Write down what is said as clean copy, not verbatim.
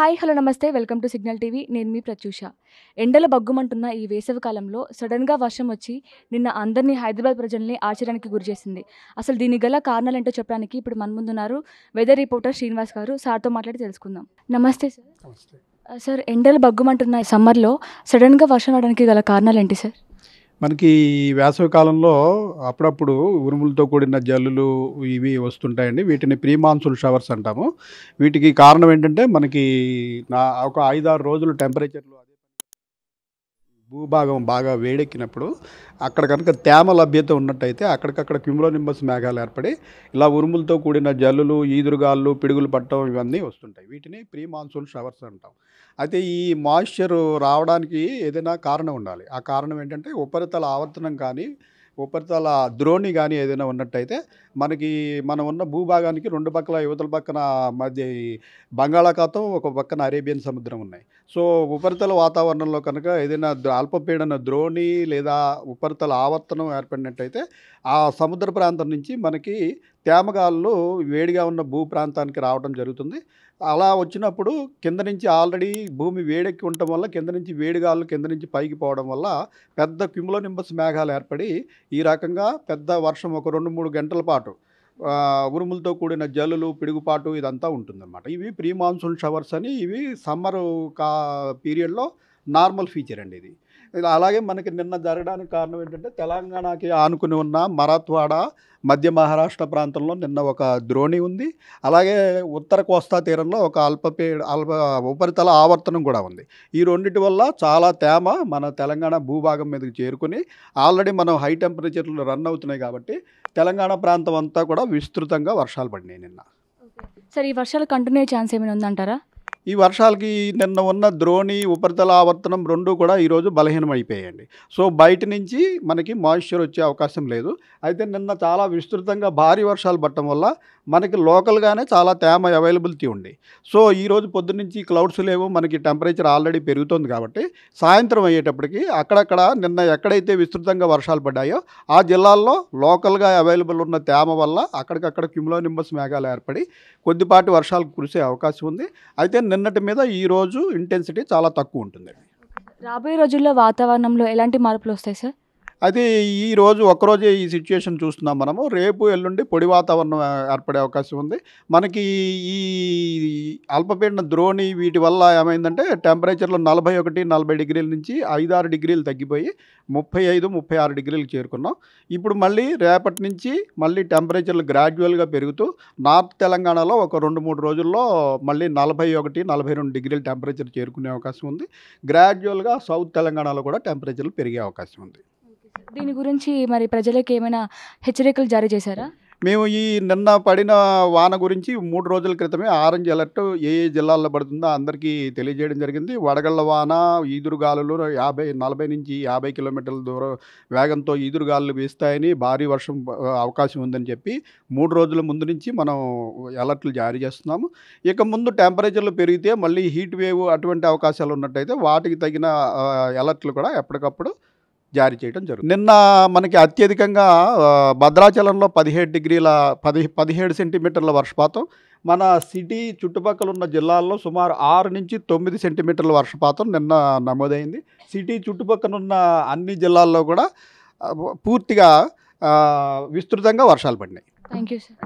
Hi hello నమస్తే welcome to signal TV. నేను మీ ప్రత్యూష. ఎండల బగ్గుమంటున్న ఈ వేసవి కాలంలో సడన్గా వర్షం వచ్చి నిన్న అందరినీ హైదరాబాద్ ప్రజల్ని ఆశ్చర్యానికి గురిచేసింది. అసలు దీనికి గల కారణాలేంటో చెప్పడానికి ఇప్పుడు మన ముందున్నారు వెదర్ రిపోర్టర్ శ్రీనివాస్ గారు. సార్తో మాట్లాడి తెలుసుకుందాం. నమస్తే సార్. నమస్తే. సార్, ఎండలు బగ్గుమంటున్న ఈ సమ్మర్లో సడన్గా వర్షం రావడానికి గల కారణాలు ఏంటి సార్? మనకి వేసవి కాలంలో అప్పుడప్పుడు ఉరుములతో కూడిన జల్లులు ఇవి వస్తుంటాయండి. వీటిని ప్రీ మాన్సూన్ షవర్స్ అంటాము. వీటికి కారణం ఏంటంటే మనకి ఒక 5-6 రోజులు టెంపరేచర్లు భూభాగం బాగా వేడెక్కినప్పుడు అక్కడ కనుక తేమ లభ్యత ఉన్నట్టయితే అక్కడికక్కడ క్యుములోనింబస్ మేఘాలు ఏర్పడి ఇలా ఉరుములతో కూడిన జల్లులు, ఈదురుగాళ్ళు, పిడుగులు పట్టడం ఇవన్నీ వస్తుంటాయి. వీటిని ప్రీ మాన్సూన్ షవర్స్ అంటాం. అయితే ఈ మాయిశ్చర్ రావడానికి ఏదైనా కారణం ఉండాలి. ఆ కారణం ఏంటంటే ఉపరితల ఆవర్తనం కానీ, ఉపరితల ద్రోణి కానీ ఏదైనా ఉన్నట్టయితే మనం ఉన్న భూభాగానికి 2 పక్కల యువతల పక్కన మధ్య ఈ బంగాళాఖాతం, ఒక పక్కన అరేబియన్ సముద్రం ఉన్నాయి. సో ఉపరితల వాతావరణంలో కనుక ఏదైనా అల్పపీడన ద్రోణి లేదా ఉపరితల ఆవర్తనం ఏర్పడినట్టయితే ఆ సముద్ర ప్రాంతం నుంచి మనకి తేమగాళ్ళు వేడిగా ఉన్న భూ ప్రాంతానికి రావడం జరుగుతుంది. అలా వచ్చినప్పుడు కింద నుంచి ఆల్రెడీ భూమి వేడెక్కి ఉండటం వల్ల కింద నుంచి వేడిగాళ్ళు కింద నుంచి పైకి పోవడం వల్ల పెద్ద క్యుములోనింబస్ మేఘాలు ఏర్పడి ఈ రకంగా పెద్ద వర్షం ఒక 2-3 గంటల పాటు ఉరుములతో కూడిన జల్లులు, పిడుగుపాటు ఇదంతా ఉంటుందన్నమాట. ఇవి ప్రీ మాన్సూన్ షవర్స్ అని. ఇవి సమ్మరు పీరియడ్లో నార్మల్ ఫీచర్ అండి ఇది. అలాగే మనకి నిన్న జరగడానికి కారణం ఏంటంటే తెలంగాణకి ఆనుకుని ఉన్న మరాఠ్వాడ, మధ్య మహారాష్ట్ర ప్రాంతంలో నిన్న ఒక ద్రోణి ఉంది. అలాగే ఉత్తర కోస్తా తీరంలో ఒక అల్ప ఉపరితల ఆవర్తనం కూడా ఉంది. ఈ రెండిటి వల్ల చాలా తేమ మన తెలంగాణ భూభాగం మీదకి చేరుకుని ఆల్రెడీ మనం హై టెంపరేచర్లు రన్ అవుతున్నాయి కాబట్టి తెలంగాణ ప్రాంతం అంతా కూడా విస్తృతంగా వర్షాలు పడినాయి నిన్న. సార్, ఈ వర్షాలు కంటిన్యూ అయ్యే ఛాన్స్ ఏమైనా ఉందంటారా? ఈ వర్షాలకి నిన్న ఉన్న ద్రోణి, ఉపరితల ఆవర్తనం 2 కూడా ఈరోజు బలహీనం అయిపోయాయండి. సో బయట నుంచి మనకి మాయిశ్చర్ వచ్చే అవకాశం లేదు. అయితే నిన్న చాలా విస్తృతంగా భారీ వర్షాలు పడటం వల్ల మనకి లోకల్గానే చాలా తేమ అవైలబిలిటీ ఉంది. సో ఈరోజు పొద్దున్నుంచి క్లౌడ్స్ లేవు, మనకి టెంపరేచర్ ఆల్రెడీ పెరుగుతుంది కాబట్టి సాయంత్రం అయ్యేటప్పటికి అక్కడక్కడ నిన్న ఎక్కడైతే విస్తృతంగా వర్షాలు పడ్డాయో ఆ జిల్లాల్లో లోకల్గా అవైలబుల్ ఉన్న తేమ వల్ల అక్కడికక్కడ క్యుములోనింబస్ మేఘాలు ఏర్పడి కొద్దిపాటి వర్షాలు కురిసే అవకాశం ఉంది. అయితే నిన్నటి మీద ఈరోజు ఇంటెన్సిటీ చాలా తక్కువ ఉంటుందండి. రాబోయే రోజుల్లో వాతావరణంలో ఎలాంటి మార్పులు వస్తాయి సార్? అయితే ఈరోజు ఒక్కరోజే ఈ సిచ్యుయేషన్ చూస్తున్నాం మనము. రేపు ఎల్లుండి పొడి వాతావరణం ఏర్పడే అవకాశం ఉంది. మనకి ఈ అల్పపీడన ద్రోణి వీటి వల్ల ఏమైందంటే టెంపరేచర్లో 41-40 డిగ్రీల నుంచి 5-6 డిగ్రీలు తగ్గిపోయి 35-36 డిగ్రీలకు చేరుకున్నాం. ఇప్పుడు మళ్ళీ రేపటి నుంచి మళ్ళీ టెంపరేచర్లు గ్రాడ్యువల్గా పెరుగుతూ నార్త్ తెలంగాణలో ఒక 2-3 రోజుల్లో మళ్ళీ 41-42 డిగ్రీల టెంపరేచర్ చేరుకునే అవకాశం ఉంది. గ్రాడ్యువల్గా సౌత్ తెలంగాణలో కూడా టెంపరేచర్లు పెరిగే అవకాశం ఉంది. దీని గురించి మరి ప్రజలకు ఏమైనా హెచ్చరికలు జారీ చేశారా? మేము ఈ నిన్న పడిన వాన గురించి 3 రోజుల క్రితమే ఆరెంజ్ అలర్ట్ ఏ జిల్లాల్లో పడుతుందో అందరికీ తెలియజేయడం జరిగింది. వడగళ్ల వాన, ఈదురుగాలులు 40 నుంచి 50 కిలోమీటర్ల దూరం వేగంతో ఈదురుగాలులు వీస్తాయని, భారీ వర్షం అవకాశం ఉందని చెప్పి 3 రోజుల ముందు నుంచి మనం అలర్ట్లు జారీ చేస్తున్నాము. ఇక ముందు టెంపరేచర్లు పెరిగితే మళ్ళీ హీట్ వేవ్ అటువంటి అవకాశాలు ఉన్నట్టయితే వాటికి తగిన అలర్ట్లు కూడా ఎప్పటికప్పుడు జారీ చేయడం జరుగుతుంది. నిన్న మనకి అత్యధికంగా భద్రాచలంలో 17 సెంటీమీటర్ల వర్షపాతం, మన సిటీ చుట్టుపక్కల ఉన్న జిల్లాల్లో సుమారు 6 నుంచి 9 సెంటీమీటర్ల వర్షపాతం నిన్న నమోదైంది. సిటీ చుట్టుపక్కల ఉన్న అన్ని జిల్లాల్లో కూడా పూర్తిగా విస్తృతంగా వర్షాలు పడినాయి. Thank you sir.